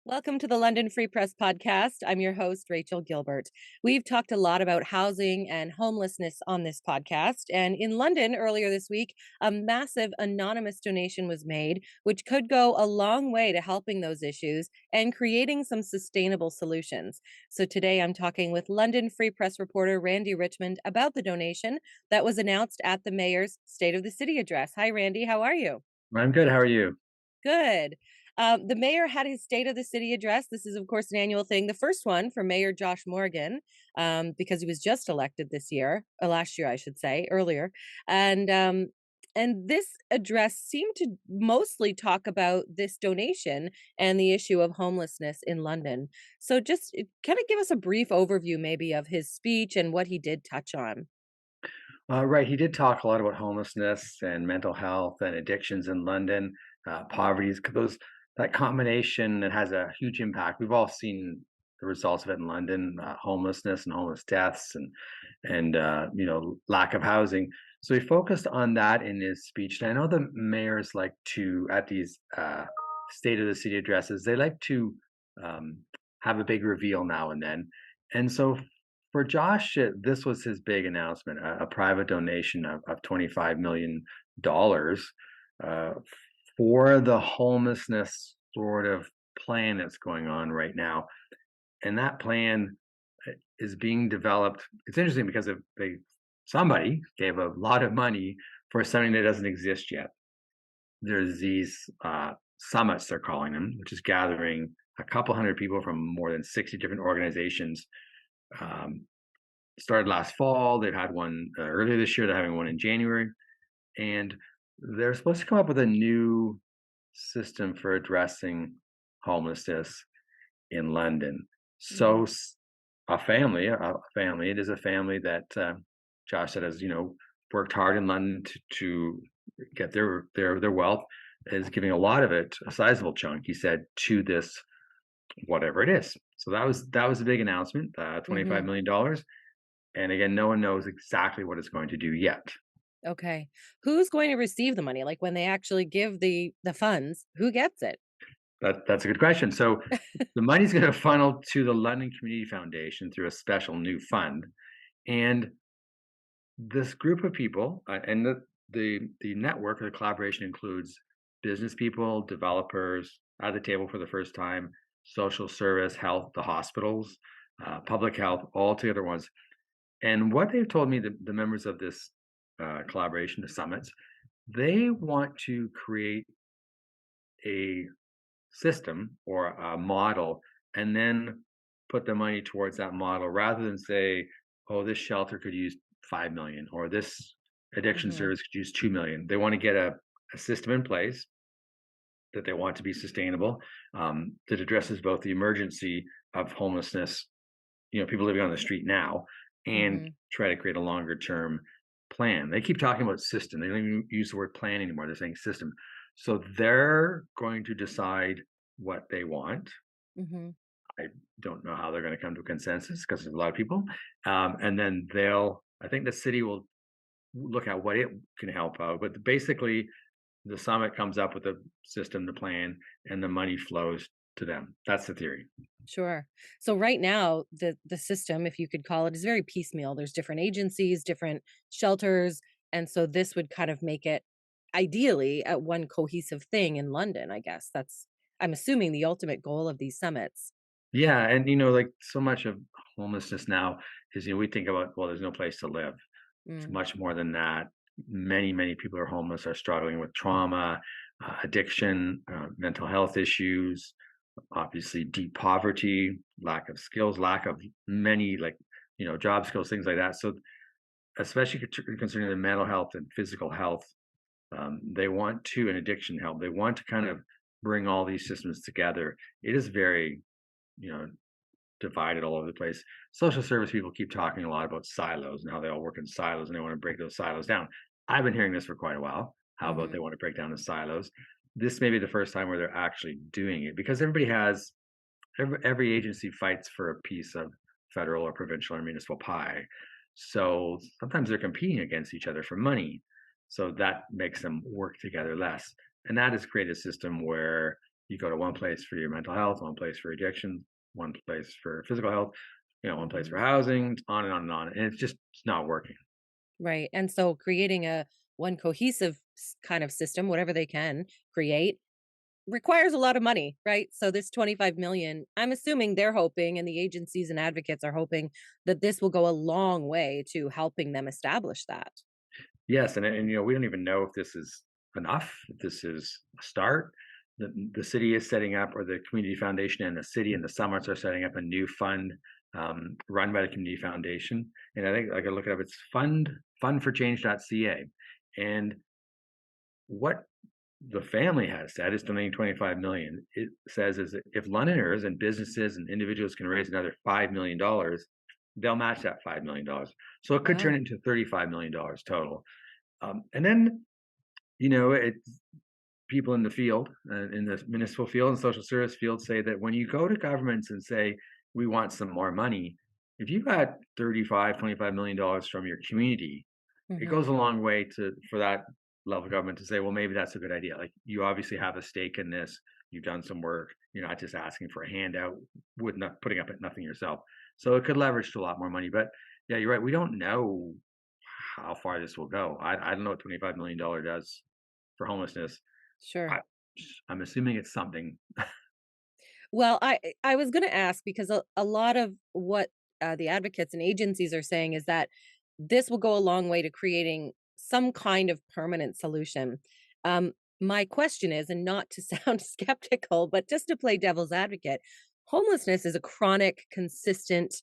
Welcome to the London Free Press Podcast. I'm your host, Rachel Gilbert. We've talked a lot about housing and homelessness on this podcast. And in London earlier this week, a massive anonymous donation was made, which could go a long way to helping those issues and creating some sustainable solutions. So today I'm talking with London Free Press reporter Randy Richmond about the donation that was announced at the mayor's State of the City address. Hi, Randy. How are you? I'm good. How are you? Good. The mayor had his State of the City address. This is, of course, an annual thing. The first one for Mayor Josh Morgan, because he was just elected this year, last year, I should say, earlier. And and this address seemed to mostly talk about this donation and the issue of homelessness in London. So just kind of give us a brief overview, maybe, of his speech and what he did touch on. Right. He did talk a lot about homelessness and mental health and addictions in London. Poverty is those that combination. It has a huge impact. We've all seen the results of it in London: homelessness and homeless deaths, and lack of housing. So he focused on that in his speech. And I know the mayors like to at these State of the City addresses. They like to um, have a big reveal now and then. And so for Josh, this was his big announcement, a private donation of $25 million uh, for the homelessness sort of plan that's going on right now. And that plan is being developed. It's interesting because somebody gave a lot of money for something that doesn't exist yet. There's these summits, they're calling them, which is gathering a couple hundred people from more than 60 different organizations. Um, Started last fall. They've had one earlier this year. They're having one in January, and they're supposed to come up with a new system for addressing homelessness in London. So, Mhm. a family. It is a family that Josh said has worked hard in London to get their wealth. Is giving a lot of it, a sizable chunk, he said, to this whatever it is. So that was a big announcement, $25 million. And again, no one knows exactly what it's going to do yet. Okay. Who's going to receive the money? Like when they actually give the funds, who gets it? That's a good question. So the money's going to funnel to the London Community Foundation through a special new fund, and this group of people and the network or the collaboration includes business people, developers at the table for the first time, social service, health, the hospitals, public health, all together once. And what they've told me, the members of this collaboration, the summits, they want to create a system or a model and then put the money towards that model rather than say, oh, this shelter could use 5 million or this addiction Mhm. service could use 2 million. They want to get a system in place that they want to be sustainable, that addresses both the emergency of homelessness, people living on the street now, and Mhm. try to create a longer term plan. They keep talking about system. They don't even use the word plan anymore. They're saying system. So they're going to decide what they want. Mhm. I don't know how they're going to come to a consensus because there's a lot of people. And then I think the city will look at what it can help out. But basically, the summit comes up with a system, the plan, and the money flows to them. That's the theory. Sure. So right now, the system, if you could call it, is very piecemeal. There's different agencies, different shelters, and so this would kind of make it ideally at one cohesive thing in London, I guess. That's I'm assuming the ultimate goal of these summits. Yeah, and like so much of homelessness now is we think about, well, there's no place to live. It's Mm. much more than that. Many people who are homeless are struggling with trauma, addiction, mental health issues, obviously deep poverty, lack of skills, lack of many job skills, things like that. So especially concerning the mental health and physical health, they want to, and addiction help. They want to kind of bring all these systems together. It is very you know divided all over the place. Social service people keep talking a lot about silos and how they all work in silos and they want to break those silos down. I've been hearing this for quite a while. How about they Mhm. want to break down the silos? This may be the first time where they're actually doing it because every agency fights for a piece of federal or provincial or municipal pie. So sometimes they're competing against each other for money. So that makes them work together less. And that has created a system where You go to one place for your mental health, one place for addiction, one place for physical health, one place for Mhm. housing, on and on and on. And it's not working. Right. And so creating a one cohesive kind of system, whatever they can create, requires a lot of money, right? So this 25 million, I'm assuming they're hoping, and the agencies and advocates are hoping that this will go a long way to helping them establish that. Yes, and we don't even know if this is enough, if this is a start. The city is setting up, or the community foundation and the city and the summits are setting up a new fund run by the community foundation. And I think I got to look it up. It's fundforchange.ca. And what the family has said is donating 25 million. It says is that if Londoners and businesses and individuals can raise another $5 million, they'll match that $5 million. So it could turn Wow. into $35 million total. And then, it's people in the field, in the municipal field and social service field, say that when you go to governments and say, we want some more money, if you got 35, $25 million from your community, it Hmm. goes a long way for that level of government to say, well, maybe that's a good idea. Like, you obviously have a stake in this. You've done some work. You're not just asking for a handout with not putting up nothing yourself. So it could leverage to a lot more money. But yeah, you're right. We don't know how far this will go. I don't know what $25 million does for homelessness. Sure. I, I'm assuming it's something. Well, I was going to ask because a lot of what the advocates and agencies are saying is that this will go a long way to creating some kind of permanent solution. Um, my question is, and not to sound skeptical, but just to play devil's advocate, homelessness is a chronic, consistent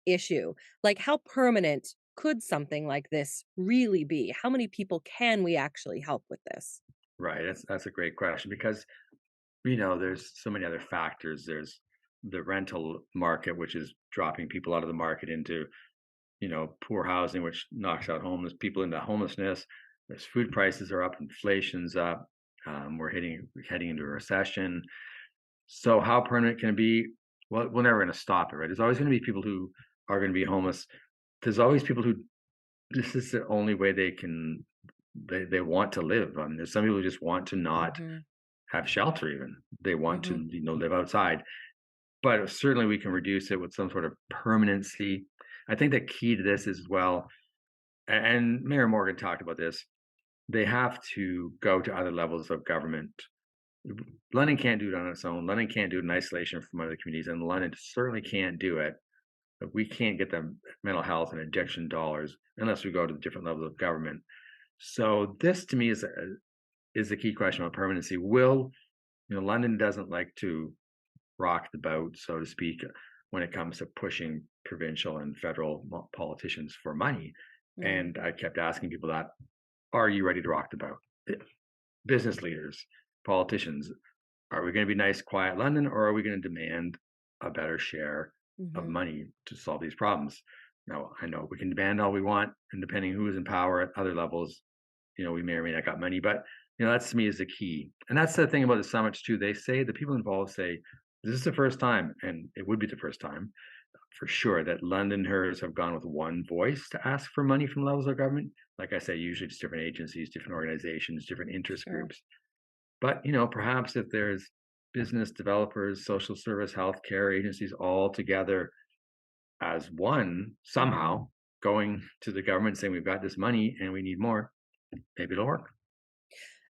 issue. Like, how permanent could something like this really be? How many people can we actually help with this? Right. That's a great question because there's so many other factors. There's the rental market, which is dropping people out of the market into poor housing, which knocks out homeless people into homelessness. There's food prices are up, inflation's up. We're heading into a recession. So how permanent can it be? Well, we're never going to stop it, right? There's always going to be people who are going to be homeless. There's always people who this is the only way they want to live. There's some people who just want to not Hmm. have shelter. Even they want to Hmm. live outside. But certainly we can reduce it with some sort of permanency. I think the key to this is, well, and Mayor Morgan talked about this, they have to go to other levels of government. London can't do it on its own. London can't do it in isolation from other communities, and London certainly can't do it. But we can't get the mental health and addiction dollars unless we go to the different levels of government. So this, to me, is the key question about permanency. London doesn't like to rock the boat, so to speak, when it comes to pushing provincial and federal politicians for money. Mm. And I kept asking people that, are you ready to rock the boat? Business leaders, politicians, are we going to be nice, quiet London, or are we going to demand a better share of Mhm. money to solve these problems? Now, I know we can demand all we want, and depending who is in power at other levels, we may or may not got money, but that's to me is the key. And that's the thing about the summits too. They say the people involved say this is the first time, and it would be the first time for sure that Londoners have gone with one voice to ask for money from levels of government. Like I say, usually it's different agencies, different organizations, different interest Sure. groups. But perhaps if there's business developers, social service, healthcare agencies all together as one Mhm. somehow going to the government saying we've got this money and we need more, maybe it'll work.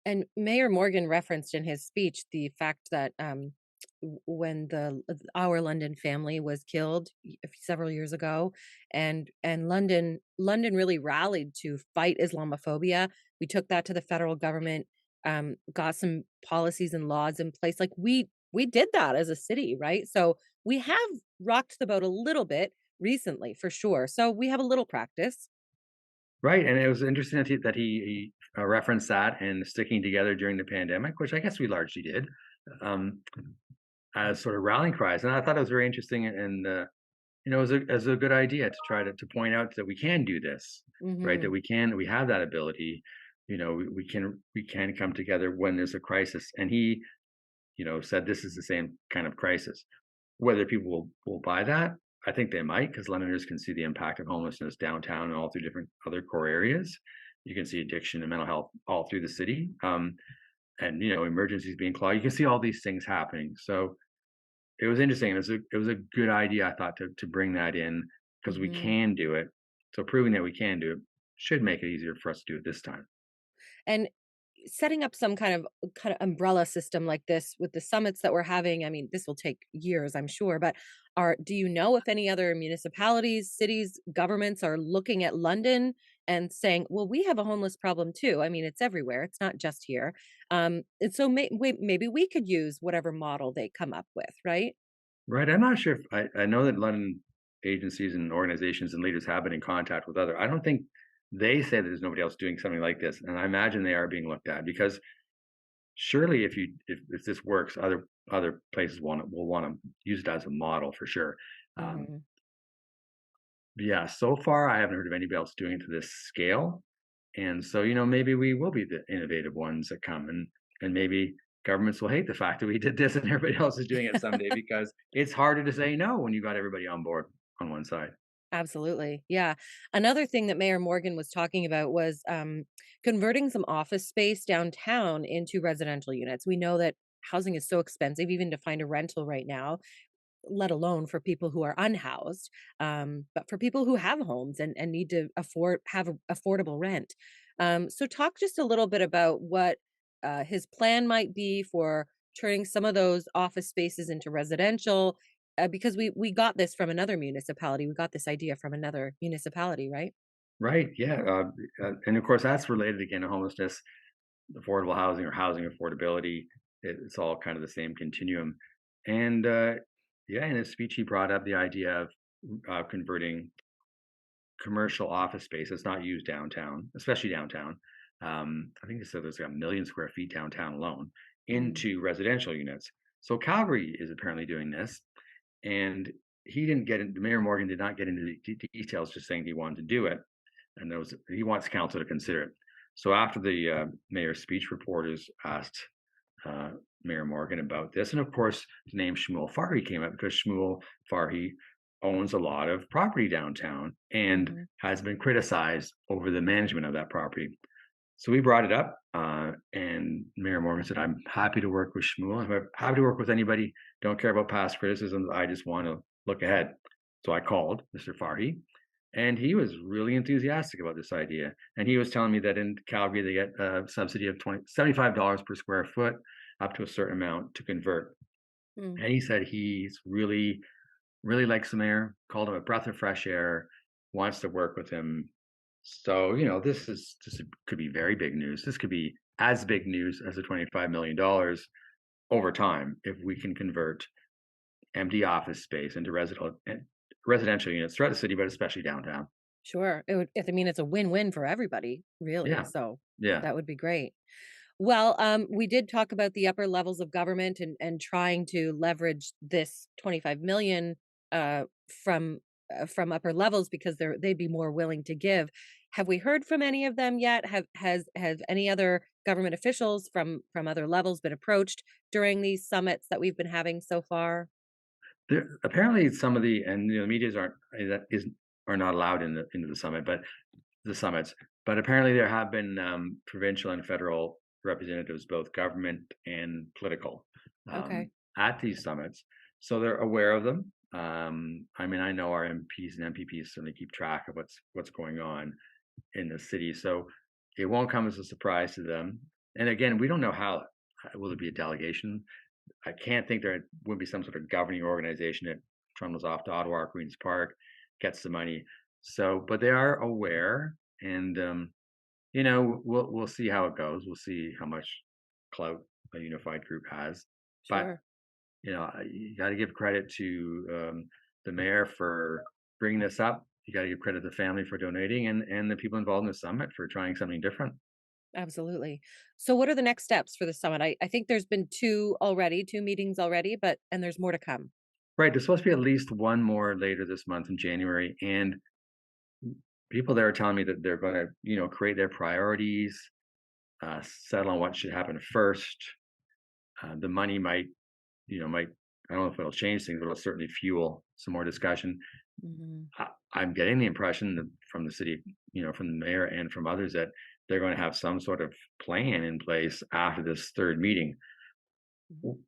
And Mayor Morgan referenced in his speech the fact that when our London family was killed several years ago, and London really rallied to fight Islamophobia. We took that to the federal government, got some policies and laws in place. Like we did that as a city, right? So we have rocked the boat a little bit recently, for sure. So we have a little practice. Right, and it was interesting that he referenced that and sticking together during the pandemic, which I guess we largely did, um, as sort of rallying cries. And I thought it was very interesting, and as a good idea to try to point out that we can do this, right? That Hmm. we have that ability. We can come together when there's a crisis. And he, said this is the same kind of crisis. Whether people will buy that, I think they might, because Londoners can see the impact of homelessness downtown and all through different other core areas. You can see addiction and mental health all through the city. and emergencies being clogged. You can see all these things happening. So it was interesting. It was a good idea, I thought, to bring that in because we Hmm. can do it. So proving that we can do it should make it easier for us to do it this time. And setting up some kind of umbrella system like this with the summits that we're having, I mean, this will take years, I'm sure, but are do you know if any other municipalities, cities, governments are looking at London and saying, "Well, we have a homeless problem too." I mean, it's everywhere. It's not just here. And so maybe we could use whatever model they come up with, right? Right. I'm not sure if I know that London agencies and organizations and leaders have been in contact with other. I don't think they say that there's nobody else doing something like this, and I imagine they are being looked at because surely if this works, other places will want to use it as a model for sure. Um, Hmm. yeah, so far I haven't heard of anybody else doing it to this scale, and so maybe we will be the innovative ones that come, and maybe governments will hate the fact that we did this and everybody else is doing it someday because it's harder to say no when you got everybody on board on one side. Absolutely. Yeah. Another thing that Mayor Morgan was talking about was converting some office space downtown into residential units. We know that housing is so expensive, even to find a rental right now, let alone for people who are unhoused, but for people who have homes and need to have affordable rent. So, talk just a little bit about what his plan might be for turning some of those office spaces into residential. Because we got this from another municipality, we got this idea from another municipality, right? Right? Yeah, and of course that's related again to homelessness, affordable housing or housing affordability. It's all kind of the same continuum, and yeah, in his speech he brought up the idea of converting commercial office space that's not used downtown, especially downtown. I think they said there's like 1 million square feet downtown alone Mm, into residential units. So Calgary is apparently doing this, and he didn't get into. Mayor Morgan did not get into the details, just saying he wanted to do it, and he wants council to consider it. So after the mayor's speech, reporters asked uh, Mayor Morgan about this. And of course, the name Shmuel Farhi came up because Shmuel Farhi owns a lot of property downtown and mhm. has been criticized over the management of that property. So we brought it up, and Mayor Morgan said, "I'm happy to work with Shmuel. I'm happy to work with anybody. Don't care about past criticisms. I just want to look ahead." So I called Mr. Farhi, and he was really enthusiastic about this idea. And he was telling me that in Calgary they get a subsidy of $75 per square foot, up to a certain amount to convert. Mm, And he said he's really likes the mayor, called him a breath of fresh air, wants to work with him. So, this could be very big news. This could be as big news as the $25 million over time if we can convert empty office space into residential units throughout the city, but especially downtown. sure. I mean, it's a win-win for everybody, really. Yeah. So Yeah. that would be great. Well, we did talk about the upper levels of government and trying to leverage this 25 million uh, from from upper levels because they'd be more willing to give. Have we heard from any of them yet? Have any other government officials from other levels been approached during these summits that we've been having so far? Apparently some of the and the medias are not allowed into the summit, but the summits. But apparently there have been provincial and federal representatives, both government and political, Okay. at these summits. So they're aware of them. I mean, I know our MPs and MPPs certainly keep track of what's going on in the city, so it won't come as a surprise to them. And again, we don't know how will it be a delegation. I can't think there would be some sort of governing organization that trundles off to Ottawa or Queens Park, gets the money. So, but they are aware, and we'll see how it goes. We'll see how much clout a unified group has. But Sure. you got to give credit to the mayor for bringing this up. You got to give credit to the family for donating, and the people involved in the summit for trying something different. Absolutely. So what are the next steps for the summit? I think there's been two meetings already, but and there's more to come. Right. There's supposed to be at least one more later this month in January, and people there are telling me that they're going to, create their priorities, settle on what should happen first. The money might, I don't know if it'll change things, but it'll certainly fuel some more discussion. Mhm. I'm getting the impression that from the city, from the mayor and from others that they're going to have some sort of plan in place after this third meeting,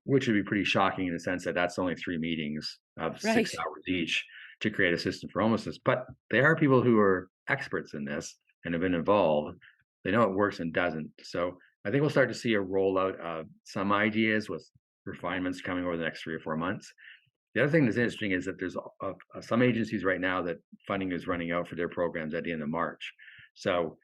which would be pretty shocking in the sense that that's only 3 meetings of Right. 6 hours each to create a system for homelessness. But there are people who are experts in this and have been involved. They know it works and doesn't. So I think we'll start to see a rollout of some ideas with refinements coming over the next 3 or 4 months. The other thing that's interesting is that there's some agencies right now that funding is running out for their programs at the end of March. So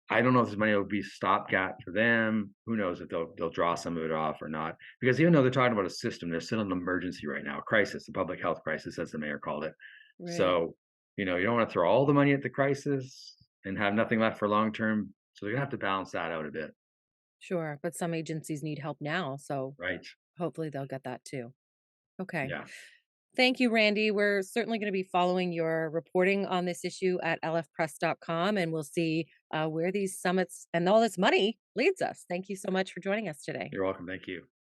I don't know if this money will be stopgap for them. Who knows if they'll draw some of it off or not? Because even though they're talking about a system, they're still in an emergency right now, crisis, a public health crisis, as the mayor called it. Right. So, you don't want to throw all the money at the crisis and have nothing left for long term. So they're gonna have to balance that out a bit, Sure. But some agencies need help now. So right? hopefully they'll get that too. Okay. Yeah, Thank you, Randy. We're certainly going to be following your reporting on this issue at lfpress.com, and we'll see where these summits and all this money leads us. Thank you so much for joining us today. you're welcome. Thank you.